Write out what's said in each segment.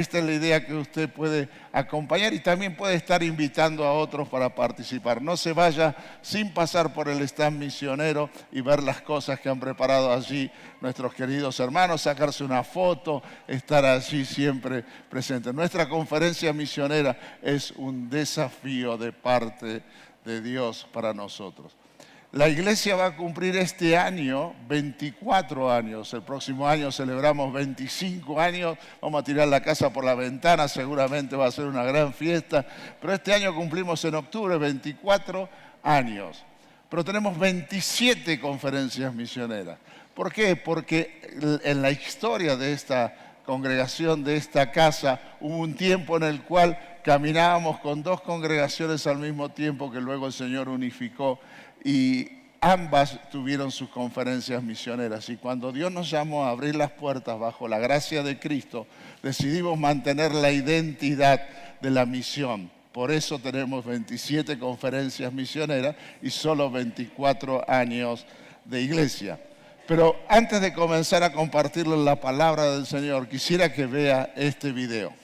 Esta es la idea que usted puede acompañar y también puede estar invitando a otros para participar. No se vaya sin pasar por el stand misionero y ver las cosas que han preparado allí nuestros queridos hermanos, sacarse una foto, estar allí siempre presente. Nuestra conferencia misionera es un desafío de parte de Dios para nosotros. La iglesia va a cumplir este año 24 años. El próximo año celebramos 25 años. Vamos a tirar la casa por la ventana, seguramente va a ser una gran fiesta. Pero este año cumplimos en octubre 24 años. Pero tenemos 27 conferencias misioneras. ¿Por qué? Porque en la historia de esta congregación, de esta casa, hubo un tiempo en el cual caminábamos con dos congregaciones al mismo tiempo que luego el Señor unificó. Y ambas tuvieron sus conferencias misioneras. Y cuando Dios nos llamó a abrir las puertas bajo la gracia de Cristo, decidimos mantener la identidad de la misión. Por eso tenemos 27 conferencias misioneras y solo 24 años de iglesia. Pero antes de comenzar a compartirles la palabra del Señor, quisiera que vea este video.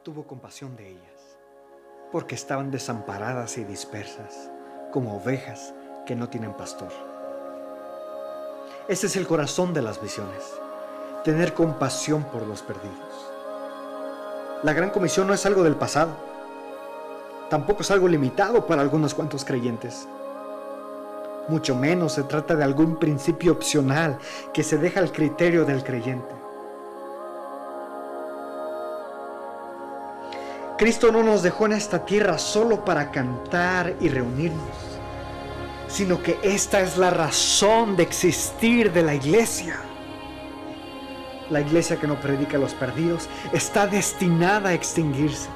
Tuvo compasión de ellas, porque estaban desamparadas y dispersas, como ovejas que no tienen pastor. Ese es el corazón de las misiones, tener compasión por los perdidos. La gran comisión no es algo del pasado, tampoco es algo limitado para algunos cuantos creyentes. Mucho menos se trata de algún principio opcional que se deja al criterio del creyente. Cristo no nos dejó en esta tierra solo para cantar y reunirnos, sino que esta es la razón de existir de la iglesia. La iglesia que no predica a los perdidos está destinada a extinguirse.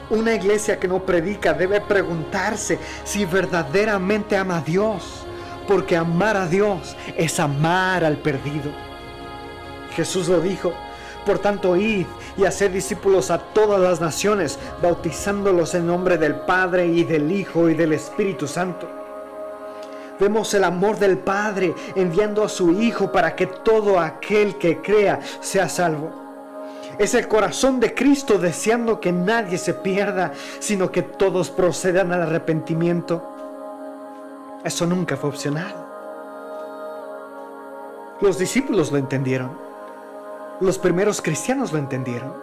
Una iglesia que no predica debe preguntarse si verdaderamente ama a Dios, porque amar a Dios es amar al perdido. Jesús lo dijo: por tanto, id y haced discípulos a todas las naciones, bautizándolos en nombre del Padre y del Hijo y del Espíritu Santo. Vemos el amor del Padre enviando a su Hijo para que todo aquel que crea sea salvo. Es el corazón de Cristo deseando que nadie se pierda, sino que todos procedan al arrepentimiento. Eso nunca fue opcional. Los discípulos lo entendieron. Los primeros cristianos lo entendieron,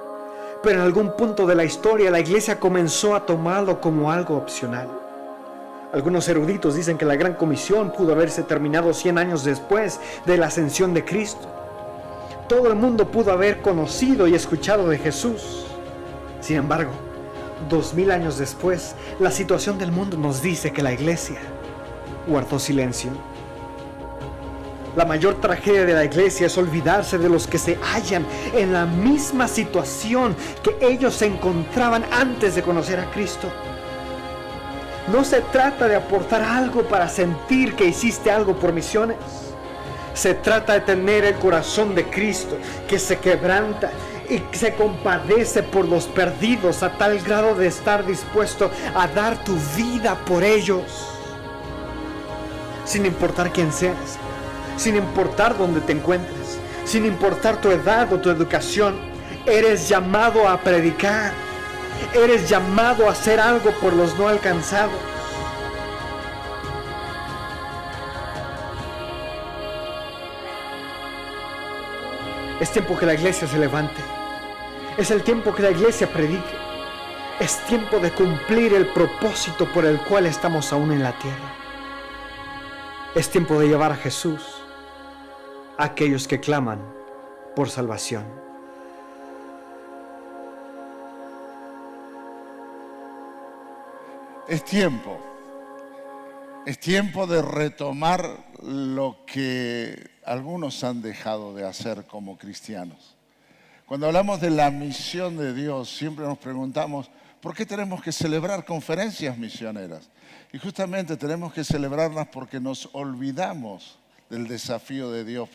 pero en algún punto de la historia la iglesia comenzó a tomarlo como algo opcional. Algunos eruditos dicen que la Gran Comisión pudo haberse terminado 100 años después de la ascensión de Cristo. Todo el mundo pudo haber conocido y escuchado de Jesús. Sin embargo, 2000 años después, la situación del mundo nos dice que la iglesia guardó silencio. La mayor tragedia de la iglesia es olvidarse de los que se hallan en la misma situación que ellos se encontraban antes de conocer a Cristo. No se trata de aportar algo para sentir que hiciste algo por misiones. Se trata de tener el corazón de Cristo, que se quebranta y se compadece por los perdidos a tal grado de estar dispuesto a dar tu vida por ellos. Sin importar quién seas, sin importar dónde te encuentres, sin importar tu edad o tu educación, eres llamado a predicar. Eres llamado a hacer algo por los no alcanzados. Es tiempo que la iglesia se levante. Es el tiempo que la iglesia predique. Es tiempo de cumplir el propósito por el cual estamos aún en la tierra. Es tiempo de llevar a Jesús a aquellos que claman por salvación. Es tiempo de retomar lo que algunos han dejado de hacer como cristianos. Cuando hablamos de la misión de Dios, siempre nos preguntamos, ¿por qué tenemos que celebrar conferencias misioneras? Y justamente tenemos que celebrarlas porque nos olvidamos del desafío de Dios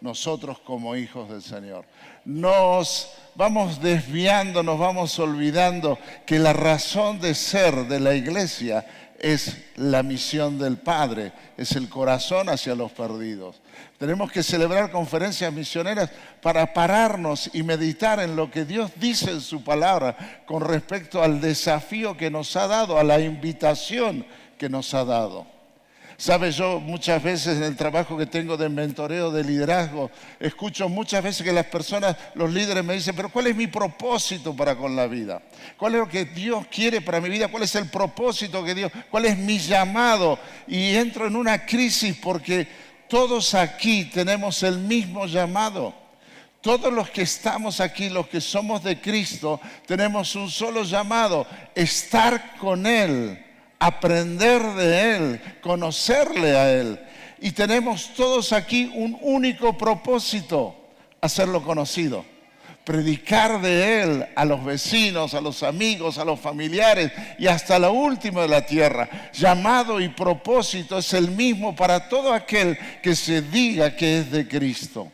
nosotros como hijos del Señor. Nos vamos desviando, nos vamos olvidando que la razón de ser de la iglesia es la misión del Padre, es el corazón hacia los perdidos. Tenemos que celebrar conferencias misioneras para pararnos y meditar en lo que Dios dice en su palabra con respecto al desafío que nos ha dado, a la invitación que nos ha dado. Sabes, yo muchas veces en el trabajo que tengo de mentoreo, de liderazgo, escucho muchas veces que las personas, los líderes me dicen, pero ¿cuál es mi propósito para con la vida? ¿Cuál es lo que Dios quiere para mi vida? ¿Cuál es el propósito que Dios, cuál es mi llamado? Y entro en una crisis porque todos aquí tenemos el mismo llamado. Todos los que estamos aquí, los que somos de Cristo, tenemos un solo llamado, estar con Él, aprender de Él, conocerle a Él. Y tenemos todos aquí un único propósito, hacerlo conocido. Predicar de Él a los vecinos, a los amigos, a los familiares y hasta lo último de la tierra. Llamado y propósito es el mismo para todo aquel que se diga que es de Cristo.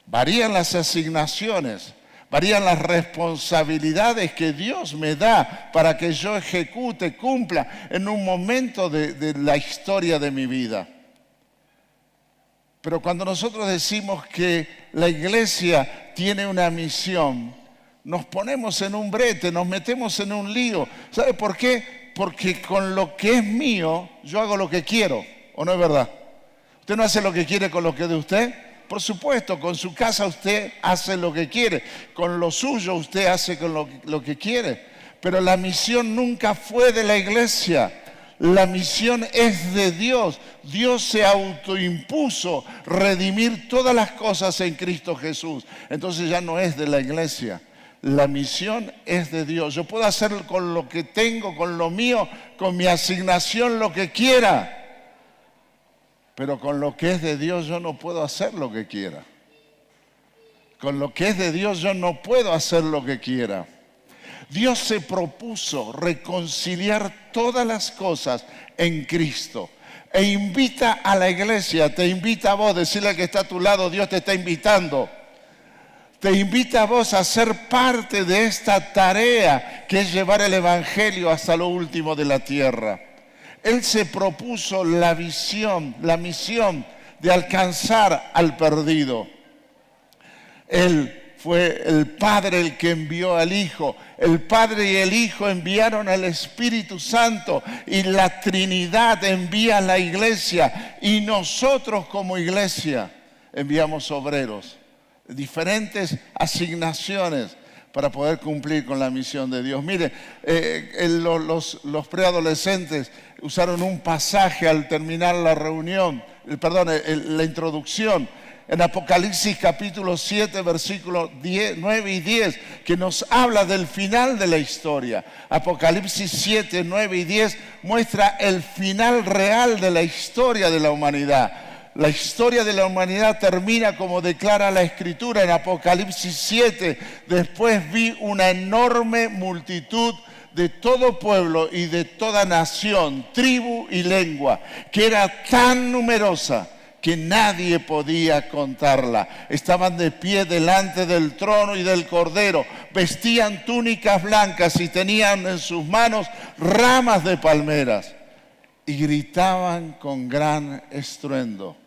Varían las asignaciones, varían las responsabilidades que Dios me da para que yo ejecute, cumpla en un momento de la historia de mi vida. Pero cuando nosotros decimos que la iglesia tiene una misión, nos ponemos en un brete, nos metemos en un lío. ¿Sabe por qué? Porque con lo que es mío, yo hago lo que quiero, ¿o no es verdad? ¿Usted no hace lo que quiere con lo que es de usted? Por supuesto, con su casa usted hace lo que quiere, con lo suyo usted hace con lo que quiere. Pero la misión nunca fue de la iglesia, la misión es de Dios. Dios se autoimpuso redimir todas las cosas en Cristo Jesús. Entonces ya no es de la iglesia, la misión es de Dios. Yo puedo hacer con lo que tengo, con lo mío, con mi asignación lo que quiera. Pero con lo que es de Dios yo no puedo hacer lo que quiera. Con lo que es de Dios yo no puedo hacer lo que quiera. Dios se propuso reconciliar todas las cosas en Cristo. E invita a la iglesia, te invita a vos, decirle al que está a tu lado, Dios te está invitando. Te invita a vos a ser parte de esta tarea que es llevar el Evangelio hasta lo último de la tierra. Él se propuso la visión, la misión de alcanzar al perdido. Él fue el Padre el que envió al Hijo. El Padre y el Hijo enviaron al Espíritu Santo y la Trinidad envía a la iglesia. Y nosotros como iglesia enviamos obreros, diferentes asignaciones para poder cumplir con la misión de Dios. Mire, los preadolescentes usaron un pasaje al terminar la reunión, la introducción, en Apocalipsis capítulo 7, versículos 9 y 10, que nos habla del final de la historia. Apocalipsis 7, 9 y 10 muestra el final real de la historia de la humanidad. La historia de la humanidad termina como declara la Escritura en Apocalipsis 7. Después vi una enorme multitud de todo pueblo y de toda nación, tribu y lengua, que era tan numerosa que nadie podía contarla. Estaban de pie delante del trono y del Cordero, vestían túnicas blancas y tenían en sus manos ramas de palmeras y gritaban con gran estruendo: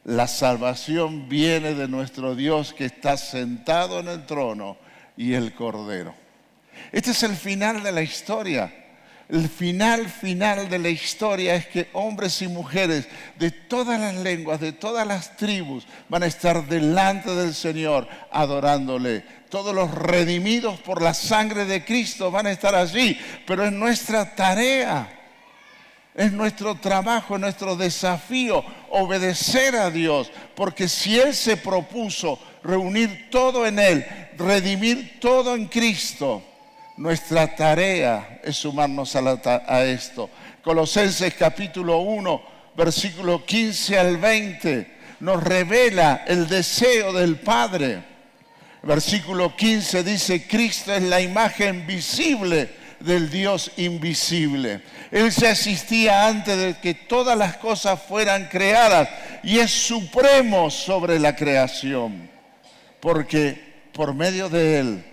la salvación viene de nuestro Dios que está sentado en el trono y el Cordero. Este es el final de la historia. El final de la historia es que hombres y mujeres de todas las lenguas, de todas las tribus, van a estar delante del Señor adorándole. Todos los redimidos por la sangre de Cristo van a estar allí, pero es nuestra tarea. Es nuestro trabajo, es nuestro desafío obedecer a Dios, porque si Él se propuso reunir todo en Él, redimir todo en Cristo, nuestra tarea es sumarnos a esto. Colosenses capítulo 1, versículo 15 al 20, nos revela el deseo del Padre. Versículo 15 dice: Cristo es la imagen visible del Dios invisible. Él ya existía antes de que todas las cosas fueran creadas y es supremo sobre la creación, porque por medio de Él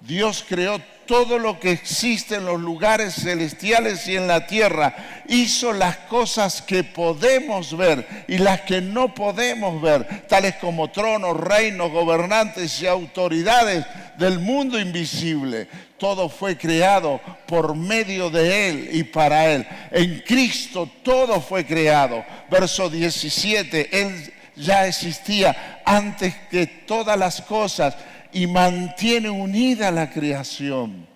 Dios creó todo lo que existe en los lugares celestiales y en la tierra. Hizo las cosas que podemos ver y las que no podemos ver, tales como tronos, reinos, gobernantes y autoridades del mundo invisible. Todo fue creado por medio de Él y para Él. En Cristo todo fue creado. Verso 17, Él ya existía antes que todas las cosas y mantiene unida la creación.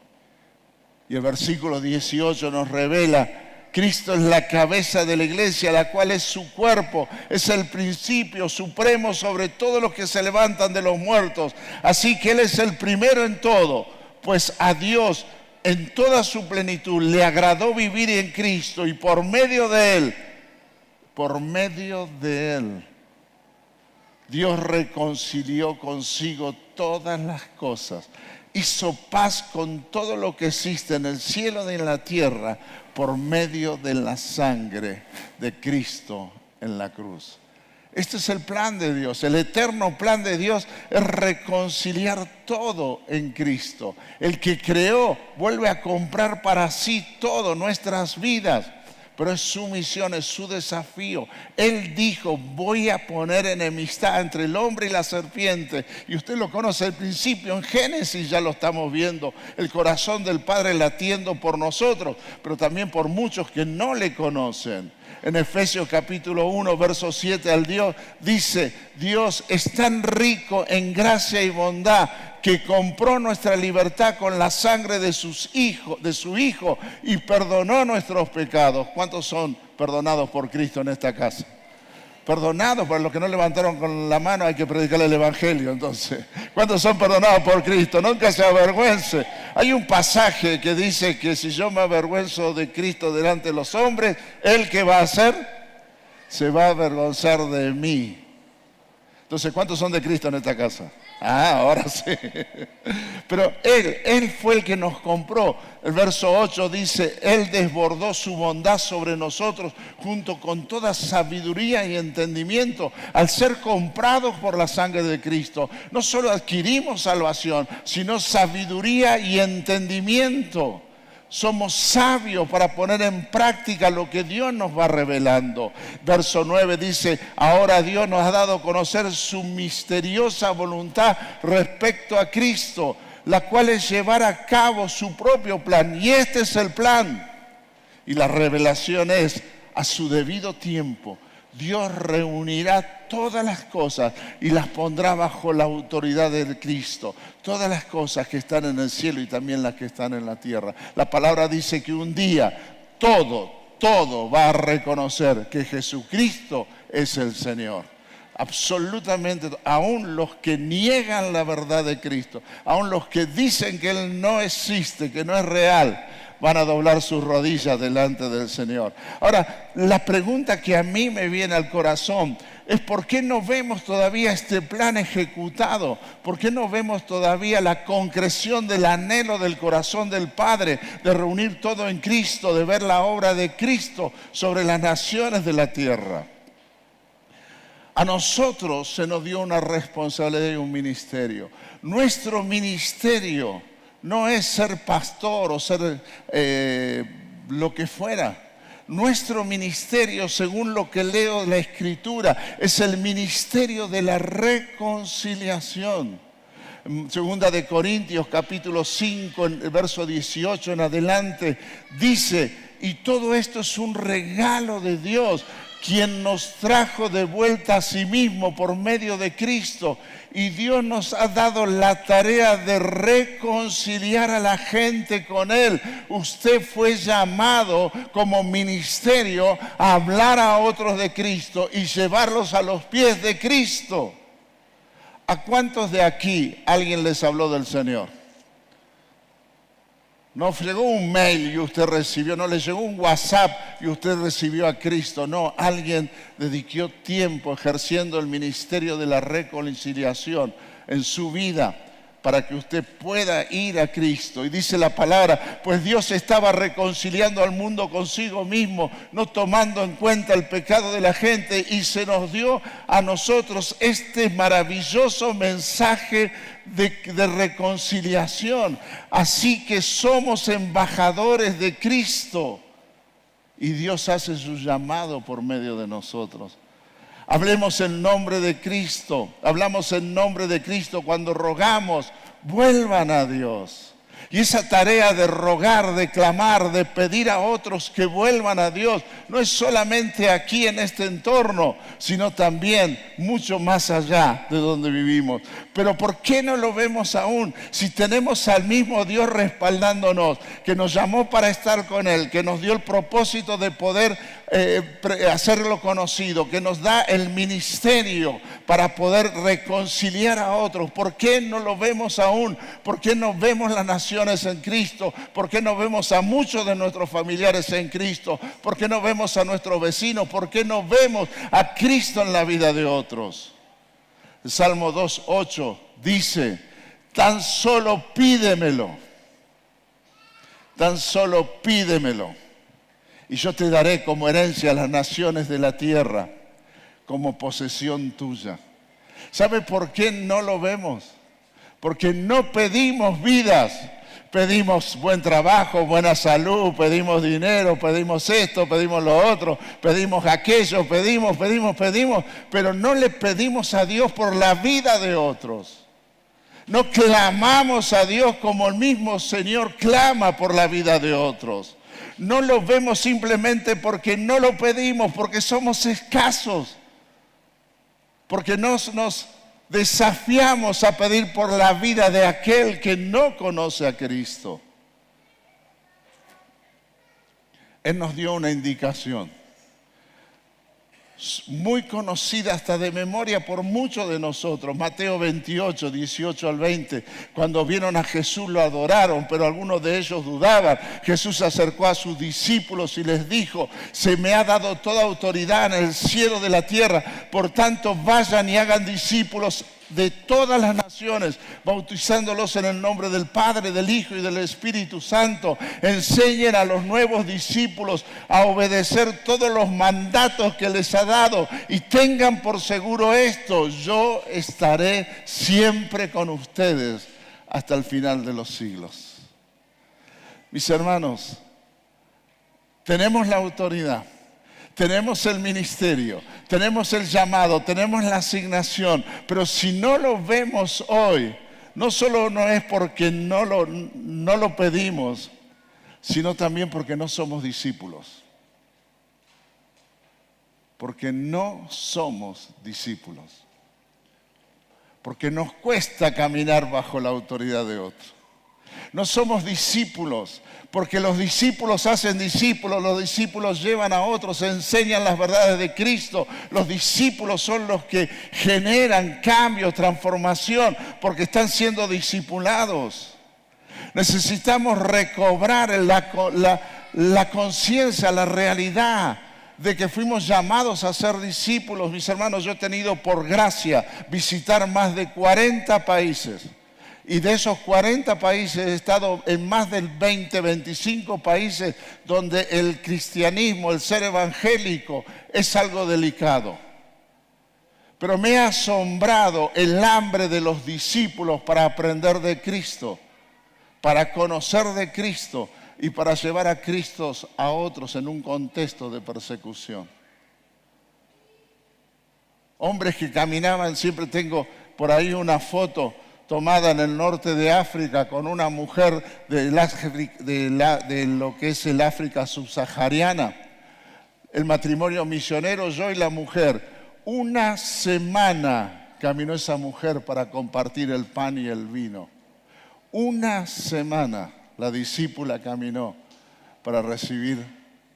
Y el versículo 18 nos revela: Cristo es la cabeza de la iglesia, la cual es su cuerpo, es el principio supremo sobre todos los que se levantan de los muertos. Así que Él es el primero en todo, pues a Dios en toda su plenitud le agradó vivir en Cristo y por medio de Él, Dios reconcilió consigo todas las cosas, hizo paz con todo lo que existe en el cielo y en la tierra por medio de la sangre de Cristo en la cruz. Este es el plan de Dios. El eterno plan de Dios es reconciliar todo en Cristo. El que creó vuelve a comprar para sí todo, nuestras vidas. Pero es su misión, es su desafío. Él dijo: voy a poner enemistad entre el hombre y la serpiente. Y usted lo conoce al principio, en Génesis ya lo estamos viendo. El corazón del Padre latiendo por nosotros, pero también por muchos que no le conocen. En Efesios capítulo 1, verso 7 al Dios, dice: Dios es tan rico en gracia y bondad que compró nuestra libertad con la sangre de su Hijo y perdonó nuestros pecados. ¿Cuántos son perdonados por Cristo en esta casa? Perdonados, para los que no levantaron con la mano hay que predicar el Evangelio entonces. ¿Cuántos son perdonados por Cristo? Nunca se avergüence. Hay un pasaje que dice que si yo me avergüenzo de Cristo delante de los hombres, ¿Él qué va a hacer? Se va a avergonzar de mí. Entonces, ¿cuántos son de Cristo en esta casa? Ahora sí. Pero Él fue el que nos compró. El verso 8 dice: Él desbordó su bondad sobre nosotros junto con toda sabiduría y entendimiento. Al ser comprados por la sangre de Cristo, no solo adquirimos salvación, sino sabiduría y entendimiento. Somos sabios para poner en práctica lo que Dios nos va revelando. Verso 9 dice: ahora Dios nos ha dado a conocer su misteriosa voluntad respecto a Cristo, la cual es llevar a cabo su propio plan. Y este es el plan. Y la revelación es: a su debido tiempo, Dios reunirá todas las cosas y las pondrá bajo la autoridad de Cristo. Todas las cosas que están en el cielo y también las que están en la tierra. La palabra dice que un día todo va a reconocer que Jesucristo es el Señor. Absolutamente, aún los que niegan la verdad de Cristo, aún los que dicen que Él no existe, que no es real, van a doblar sus rodillas delante del Señor. Ahora, la pregunta que a mí me viene al corazón es: ¿por qué no vemos todavía este plan ejecutado? ¿Por qué no vemos todavía la concreción del anhelo del corazón del Padre de reunir todo en Cristo, de ver la obra de Cristo sobre las naciones de la tierra? A nosotros se nos dio una responsabilidad y un ministerio. Nuestro ministerio no es ser pastor o ser lo que fuera. Nuestro ministerio, según lo que leo en la Escritura, es el ministerio de la reconciliación. Segunda de Corintios capítulo 5, en el verso 18 en adelante, dice: y todo esto es un regalo de Dios, quien nos trajo de vuelta a sí mismo por medio de Cristo. Y Dios nos ha dado la tarea de reconciliar a la gente con Él. Usted fue llamado como ministerio a hablar a otros de Cristo y llevarlos a los pies de Cristo. ¿A cuántos de aquí alguien les habló del Señor? No llegó un mail y usted recibió, no le llegó un WhatsApp y usted recibió a Cristo. No, alguien dedicó tiempo ejerciendo el ministerio de la reconciliación en su vida para que usted pueda ir a Cristo. Y dice la palabra, pues Dios estaba reconciliando al mundo consigo mismo, no tomando en cuenta el pecado de la gente, y se nos dio a nosotros este maravilloso mensaje de reconciliación. Así que somos embajadores de Cristo y Dios hace su llamado por medio de nosotros. Hablemos en nombre de Cristo, hablamos en nombre de Cristo cuando rogamos, vuelvan a Dios. Y esa tarea de rogar, de clamar, de pedir a otros que vuelvan a Dios, no es solamente aquí en este entorno, sino también mucho más allá de donde vivimos. Pero ¿por qué no lo vemos aún? Si tenemos al mismo Dios respaldándonos, que nos llamó para estar con Él, que nos dio el propósito de poder hacerlo conocido, que nos da el ministerio para poder reconciliar a otros. ¿Por qué no lo vemos aún? ¿Por qué no vemos las naciones en Cristo? ¿Por qué no vemos a muchos de nuestros familiares en Cristo? ¿Por qué no vemos a nuestros vecinos? ¿Por qué no vemos a Cristo en la vida de otros? El Salmo 2:8 dice, tan solo pídemelo, tan solo pídemelo, y yo te daré como herencia a las naciones de la tierra, como posesión tuya. ¿Sabe por qué no lo vemos? Porque no pedimos vidas. Pedimos buen trabajo, buena salud, pedimos dinero, pedimos esto, pedimos lo otro, pedimos aquello, pedimos, pero no le pedimos a Dios por la vida de otros. No clamamos a Dios como el mismo Señor clama por la vida de otros. No lo vemos simplemente porque no lo pedimos, porque somos escasos, porque nos desafiamos a pedir por la vida de aquel que no conoce a Cristo. Él nos dio una indicación muy conocida hasta de memoria por muchos de nosotros. Mateo 28, 18 al 20. Cuando vieron a Jesús lo adoraron, pero algunos de ellos dudaban. Jesús se acercó a sus discípulos y les dijo, se me ha dado toda autoridad en el cielo de la tierra. Por tanto, vayan y hagan discípulos de todas las naciones, bautizándolos en el nombre del Padre, del Hijo y del Espíritu Santo. Enseñen a los nuevos discípulos a obedecer todos los mandatos que les ha dado, y tengan por seguro esto: yo estaré siempre con ustedes hasta el final de los siglos. Mis hermanos, tenemos la autoridad, tenemos el ministerio, tenemos el llamado, tenemos la asignación, pero si no lo vemos hoy, no solo no es porque no lo pedimos, sino también porque no somos discípulos. Porque no somos discípulos. Porque nos cuesta caminar bajo la autoridad de otro. No somos discípulos, porque los discípulos hacen discípulos, los discípulos llevan a otros, enseñan las verdades de Cristo. Los discípulos son los que generan cambios, transformación, porque están siendo discipulados. Necesitamos recobrar la conciencia, la realidad de que fuimos llamados a ser discípulos. Mis hermanos, yo he tenido por gracia visitar más de 40 países. Y de esos 40 países he estado en más del 20, 25 países donde el cristianismo, el ser evangélico es algo delicado. Pero me ha asombrado el hambre de los discípulos para aprender de Cristo, para conocer de Cristo y para llevar a Cristo a otros en un contexto de persecución. Hombres que caminaban, siempre tengo por ahí una foto tomada en el norte de África con una mujer de lo que es el África subsahariana. El matrimonio misionero, yo y la mujer. Una semana caminó esa mujer para compartir el pan y el vino. Una semana la discípula caminó para recibir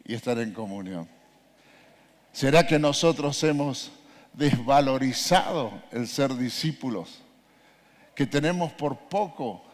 y estar en comunión. ¿Será que nosotros hemos desvalorizado el ser discípulos? Que tenemos por poco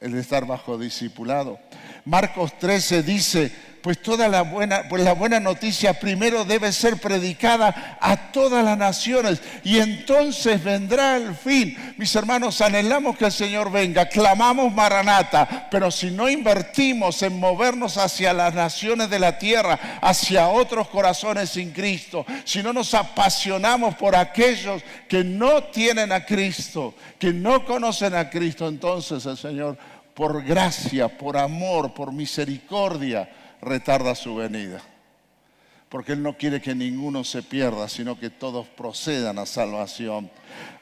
el estar bajo discipulado. Marcos 13 dice, pues la buena noticia primero debe ser predicada a todas las naciones y entonces vendrá el fin. Mis hermanos, anhelamos que el Señor venga, clamamos Maranata, pero si no invertimos en movernos hacia las naciones de la tierra, hacia otros corazones sin Cristo, si no nos apasionamos por aquellos que no tienen a Cristo, que no conocen a Cristo, entonces el Señor, por gracia, por amor, por misericordia, retarda su venida. Porque Él no quiere que ninguno se pierda, sino que todos procedan a salvación.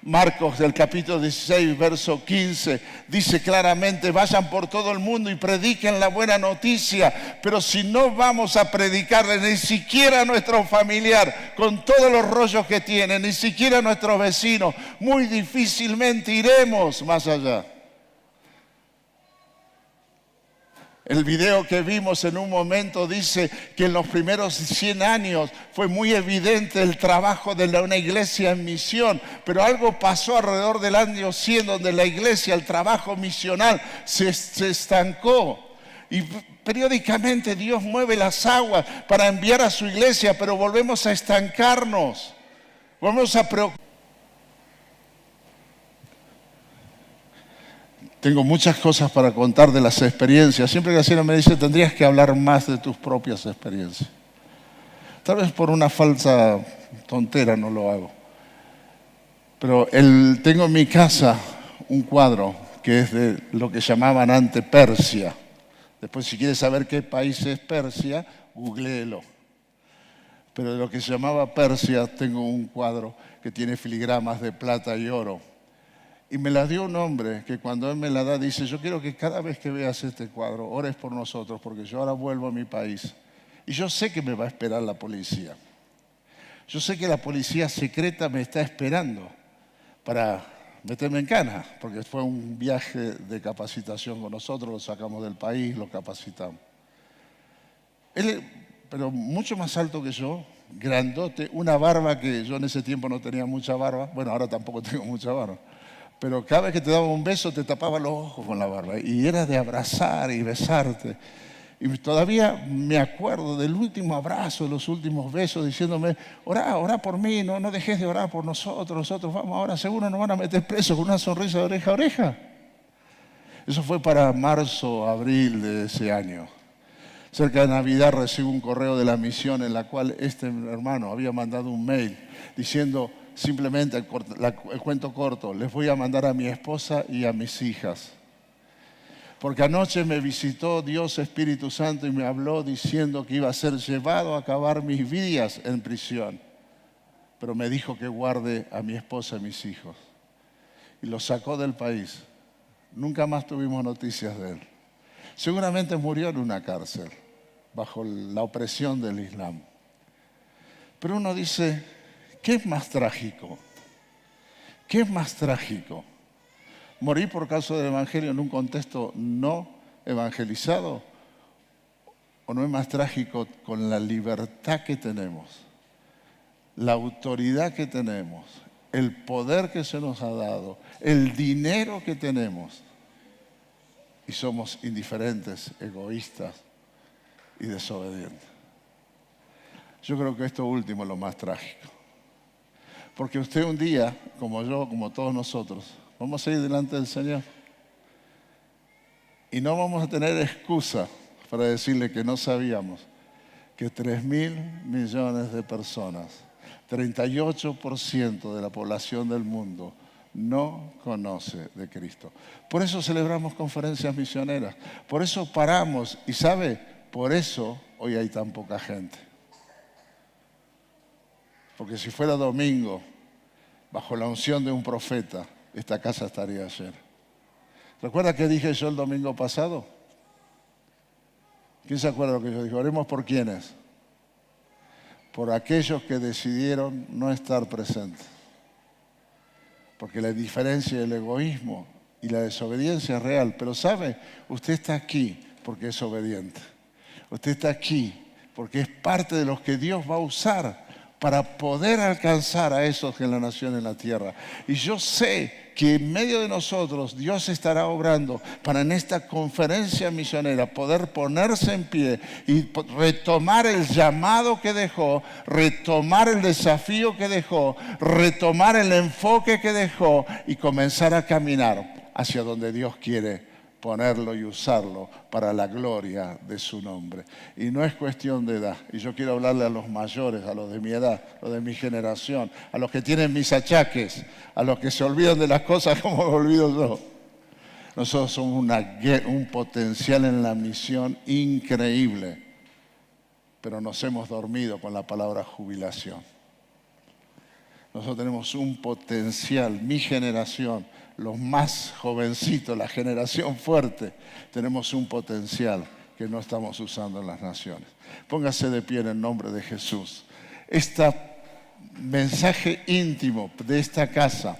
Marcos, del capítulo 16, verso 15, dice claramente: vayan por todo el mundo y prediquen la buena noticia. Pero si no vamos a predicarle ni siquiera a nuestro familiar, con todos los rollos que tiene, ni siquiera a nuestros vecinos, muy difícilmente iremos más allá. El video que vimos en un momento dice que en los primeros 100 años fue muy evidente el trabajo de una iglesia en misión, pero algo pasó alrededor del año 100 donde la iglesia, el trabajo misional se estancó. Y periódicamente Dios mueve las aguas para enviar a su iglesia, pero volvemos a estancarnos, volvemos a preocuparnos. Tengo muchas cosas para contar de las experiencias. Siempre que la señora me dice, tendrías que hablar más de tus propias experiencias. Tal vez por una falsa tontera no lo hago. Pero tengo en mi casa un cuadro que es de lo que llamaban antes Persia. Después, si quieres saber qué país es Persia, googléelo. Pero de lo que se llamaba Persia tengo un cuadro que tiene filigramas de plata y oro. Y me la dio un hombre que cuando él me la da dice: yo quiero que cada vez que veas este cuadro ores por nosotros, porque yo ahora vuelvo a mi país. Y yo sé que me va a esperar la policía. Yo sé que la policía secreta me está esperando para meterme en cana, porque fue un viaje de capacitación con nosotros, lo sacamos del país, lo capacitamos. Él, pero mucho más alto que yo, grandote, una barba que yo en ese tiempo no tenía mucha barba. Bueno, ahora tampoco tengo mucha barba. Pero cada vez que te daba un beso te tapaba los ojos con la barba. Y era de abrazar y besarte. Y todavía me acuerdo del último abrazo, de los últimos besos, diciéndome: orá por mí, no dejes de orar por nosotros vamos ahora, seguro nos van a meter presos, con una sonrisa de oreja a oreja. Eso fue para marzo, abril de ese año. Cerca de Navidad recibo un correo de la misión en la cual este hermano había mandado un mail diciendo simplemente, el cuento corto: les voy a mandar a mi esposa y a mis hijas. Porque anoche me visitó Dios Espíritu Santo y me habló diciendo que iba a ser llevado a acabar mis días en prisión. Pero me dijo que guarde a mi esposa y mis hijos. Y los sacó del país. Nunca más tuvimos noticias de él. Seguramente murió en una cárcel, bajo la opresión del Islam. Pero uno dice: ¿qué es más trágico? ¿Qué es más trágico? ¿Morir por causa del Evangelio en un contexto no evangelizado? ¿O no es más trágico con la libertad que tenemos, la autoridad que tenemos, el poder que se nos ha dado, el dinero que tenemos, y somos indiferentes, egoístas y desobedientes? Yo creo que esto último es lo más trágico. Porque usted un día, como yo, como todos nosotros, vamos a ir delante del Señor. Y no vamos a tener excusa para decirle que no sabíamos que 3.000 millones de personas, 38% de la población del mundo, no conoce de Cristo. Por eso celebramos conferencias misioneras. Por eso paramos. Y ¿sabe? Por eso hoy hay tan poca gente. Porque si fuera domingo, bajo la unción de un profeta, esta casa estaría llena. ¿Recuerda qué dije yo el domingo pasado? ¿Quién se acuerda de lo que yo dije? Oremos por quiénes. Por aquellos que decidieron no estar presentes. Porque la indiferencia y el egoísmo y la desobediencia es real. Pero ¿sabe? Usted está aquí porque es obediente. Usted está aquí porque es parte de los que Dios va a usar para poder alcanzar a esos que la nación en la tierra. Y yo sé que en medio de nosotros Dios estará obrando para en esta conferencia misionera poder ponerse en pie y retomar el llamado que dejó, retomar el desafío que dejó, retomar el enfoque que dejó y comenzar a caminar hacia donde Dios quiere ponerlo y usarlo para la gloria de su nombre. Y no es cuestión de edad. Y yo quiero hablarle a los mayores, a los de mi edad, a los de mi generación, a los que tienen mis achaques, a los que se olvidan de las cosas como me olvido yo. Nosotros somos un potencial en la misión increíble, pero nos hemos dormido con la palabra jubilación. Nosotros tenemos un potencial, mi generación, los más jovencitos, la generación fuerte, tenemos un potencial que no estamos usando en las naciones. Póngase de pie en el nombre de Jesús. Este mensaje íntimo de esta casa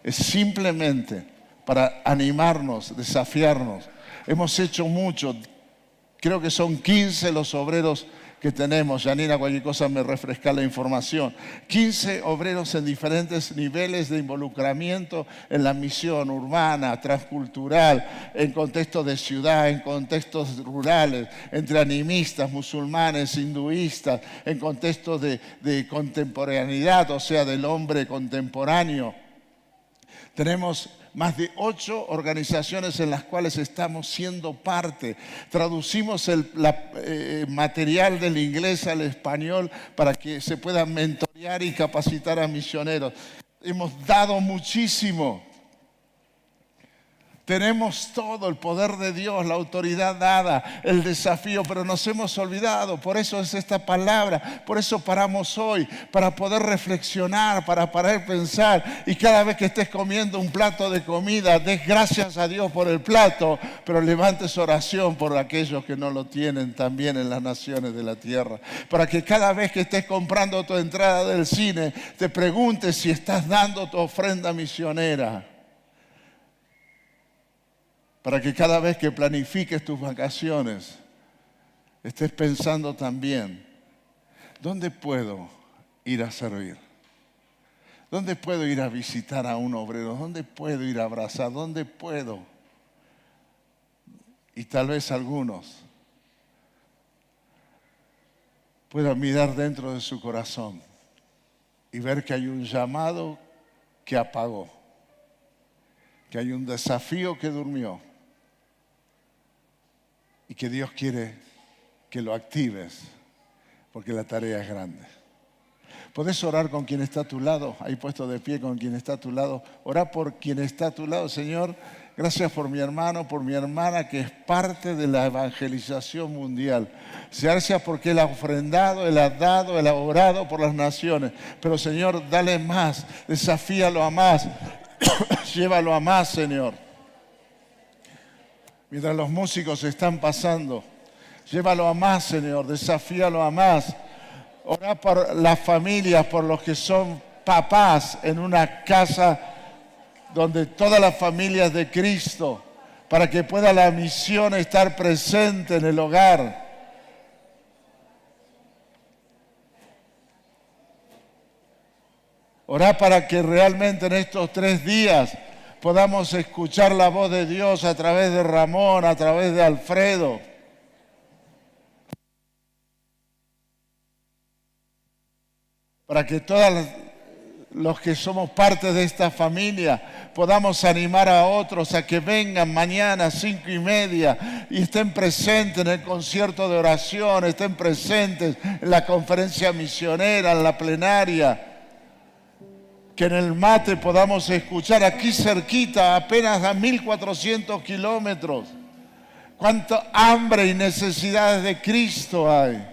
es simplemente para animarnos, desafiarnos. Hemos hecho mucho, creo que son 15 los obreros que tenemos. Janina, cualquier cosa me refresca la información. 15 obreros en diferentes niveles de involucramiento en la misión urbana, transcultural, en contextos de ciudad, en contextos rurales, entre animistas, musulmanes, hinduistas, en contextos de contemporaneidad, o sea, del hombre contemporáneo. Tenemos más de 8 organizaciones en las cuales estamos siendo parte. Traducimos el material del inglés al español para que se pueda mentorear y capacitar a misioneros. Hemos dado muchísimo. Tenemos todo, el poder de Dios, la autoridad dada, el desafío, pero nos hemos olvidado. Por eso es esta palabra, por eso paramos hoy, para poder reflexionar, para poder pensar. Y cada vez que estés comiendo un plato de comida, des gracias a Dios por el plato, pero levantes oración por aquellos que no lo tienen también en las naciones de la tierra. Para que cada vez que estés comprando tu entrada del cine, te preguntes si estás dando tu ofrenda misionera. Para que cada vez que planifiques tus vacaciones, estés pensando también, ¿dónde puedo ir a servir? ¿Dónde puedo ir a visitar a un obrero? ¿Dónde puedo ir a abrazar? ¿Dónde puedo? Y tal vez algunos puedan mirar dentro de su corazón y ver que hay un llamado que apagó, que hay un desafío que durmió, y que Dios quiere que lo actives, porque la tarea es grande. ¿Podés orar con quien está a tu lado? Ahí puesto de pie con quien está a tu lado. Orá por quien está a tu lado. Señor, gracias por mi hermano, por mi hermana, que es parte de la evangelización mundial. Gracias porque Él ha ofrendado, Él ha dado, Él ha orado por las naciones. Pero Señor, dale más, desafíalo a más, llévalo a más, Señor. Mientras los músicos están pasando, llévalo a más, Señor, desafíalo a más. Orá por las familias, por los que son papás en una casa donde todas las familias de Cristo, para que pueda la misión estar presente en el hogar. Orá para que realmente en estos 3 días podamos escuchar la voz de Dios a través de Ramón, a través de Alfredo. Para que todos los que somos parte de esta familia podamos animar a otros a que vengan mañana a 5:30 y estén presentes en el concierto de oración, estén presentes en la conferencia misionera, en la plenaria. Que en el mate podamos escuchar aquí cerquita, apenas a 1400 kilómetros. Cuánto hambre y necesidades de Cristo hay.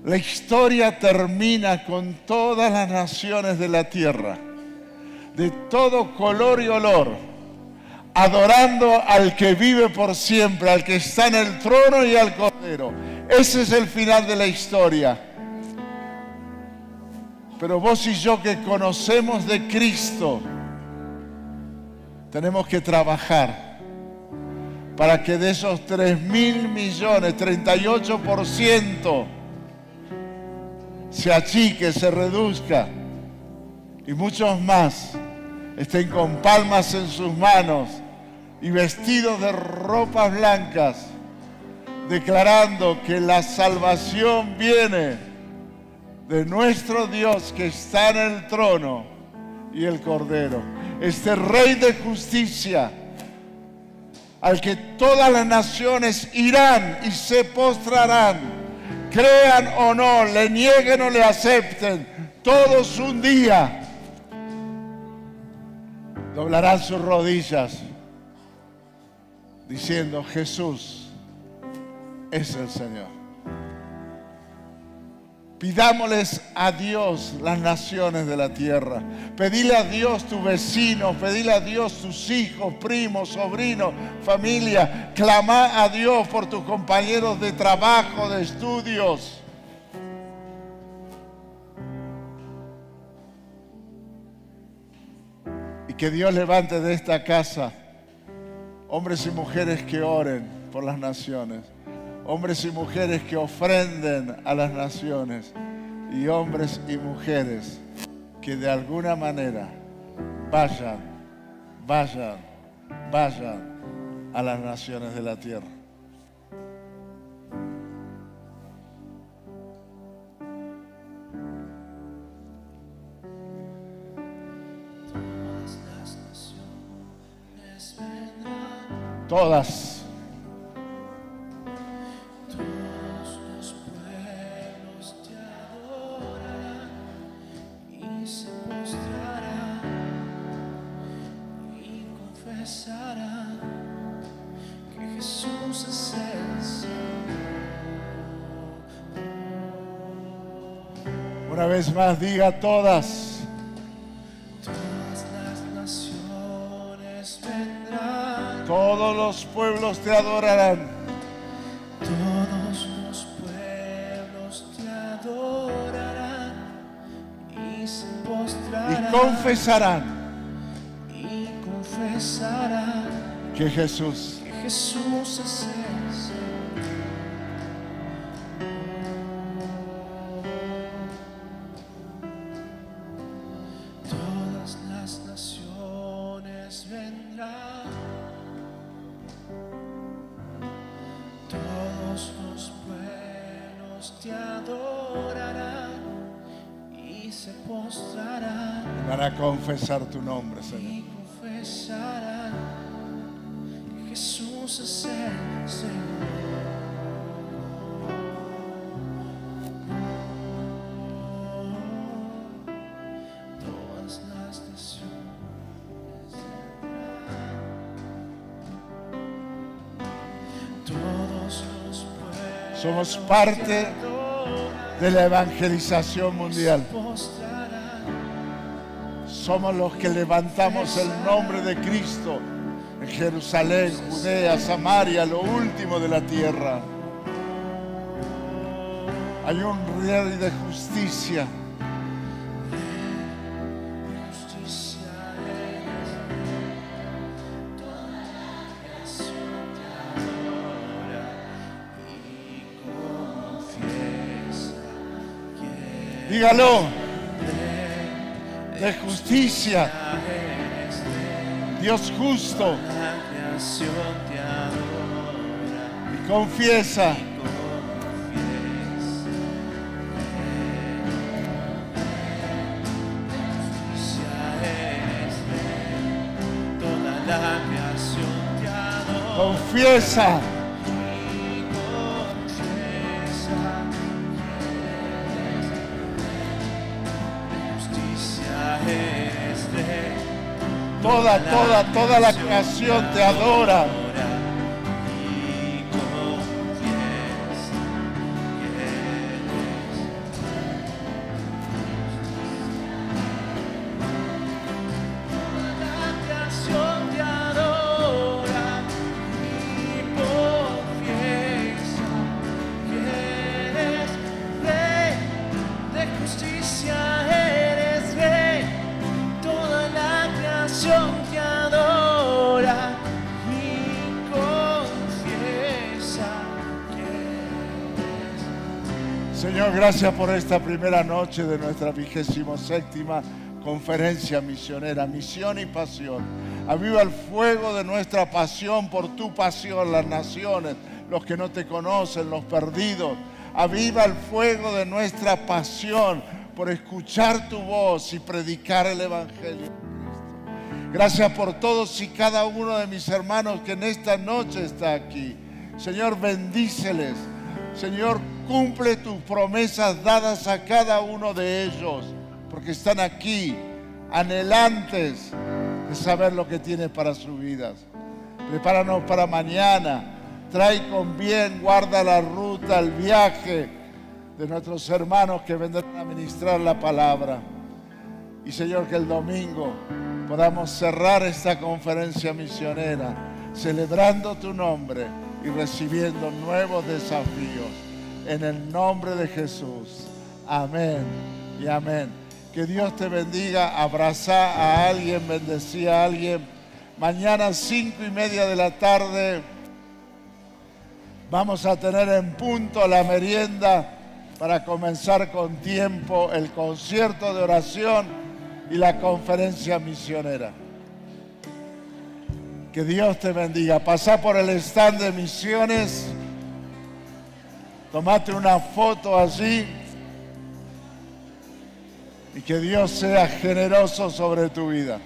La historia termina con todas las naciones de la tierra, de todo color y olor, adorando al que vive por siempre, al que está en el trono y al Cordero. Ese es el final de la historia. Pero vos y yo que conocemos de Cristo, tenemos que trabajar para que de esos 3.000 millones, 38%, se achique, se reduzca y muchos más estén con palmas en sus manos y vestidos de ropas blancas, declarando que la salvación viene de nuestro Dios que está en el trono y el Cordero. Este Rey de justicia, al que todas las naciones irán y se postrarán, crean o no, le nieguen o le acepten, todos un día doblarán sus rodillas diciendo: Jesús es el Señor. Pidámosles a Dios las naciones de la tierra. Pedile a Dios tu vecino, pedile a Dios tus hijos, primos, sobrinos, familia. Clama a Dios por tus compañeros de trabajo, de estudios. Y que Dios levante de esta casa hombres y mujeres que oren por las naciones. Hombres y mujeres que ofrenden a las naciones. Y hombres y mujeres que de alguna manera vayan a las naciones de la tierra. Todas. Una vez más, diga todas. Todas las naciones vendrán. Todos los pueblos te adorarán. Todos los pueblos te adorarán y se postrarán. Y confesarán. Y confesarán Que Jesús es el Señor. Todas las naciones vendrán. Todos los pueblos te adorarán y se postrarán. van a confesar tu nombre, Señor. Y confesarán que Jesús es el Señor. Todas las naciones vendrán. Todos los pueblos Somos parte de la evangelización mundial. Somos los que levantamos el nombre de Cristo en Jerusalén, Judea, Samaria, lo último de la tierra. Hay un rey de justicia. Dígalo, de justicia, Dios justo, y confiesa, confiesa. Toda la creación te adora. Señor, gracias por esta primera noche de nuestra 27ª conferencia misionera, misión y pasión. Aviva el fuego de nuestra pasión por tu pasión, las naciones, los que no te conocen, los perdidos. Aviva el fuego de nuestra pasión por escuchar tu voz y predicar el Evangelio de Cristo. Gracias por todos y cada uno de mis hermanos que en esta noche está aquí. Señor, bendíceles. Señor, cumple tus promesas dadas a cada uno de ellos, porque están aquí, anhelantes de saber lo que tienes para sus vidas. Prepáranos para mañana. Trae con bien, guarda la ruta, el viaje de nuestros hermanos que vendrán a ministrar la palabra. Y Señor, que el domingo podamos cerrar esta conferencia misionera celebrando tu nombre y recibiendo nuevos desafíos. En el nombre de Jesús. Amén y amén. Que Dios te bendiga. Abrazá a alguien, bendecí a alguien. Mañana 5:30 de la tarde vamos a tener en punto la merienda para comenzar con tiempo el concierto de oración y la conferencia misionera. Que Dios te bendiga. Pasá por el stand de misiones. Tomate una foto allí. Y que Dios sea generoso sobre tu vida.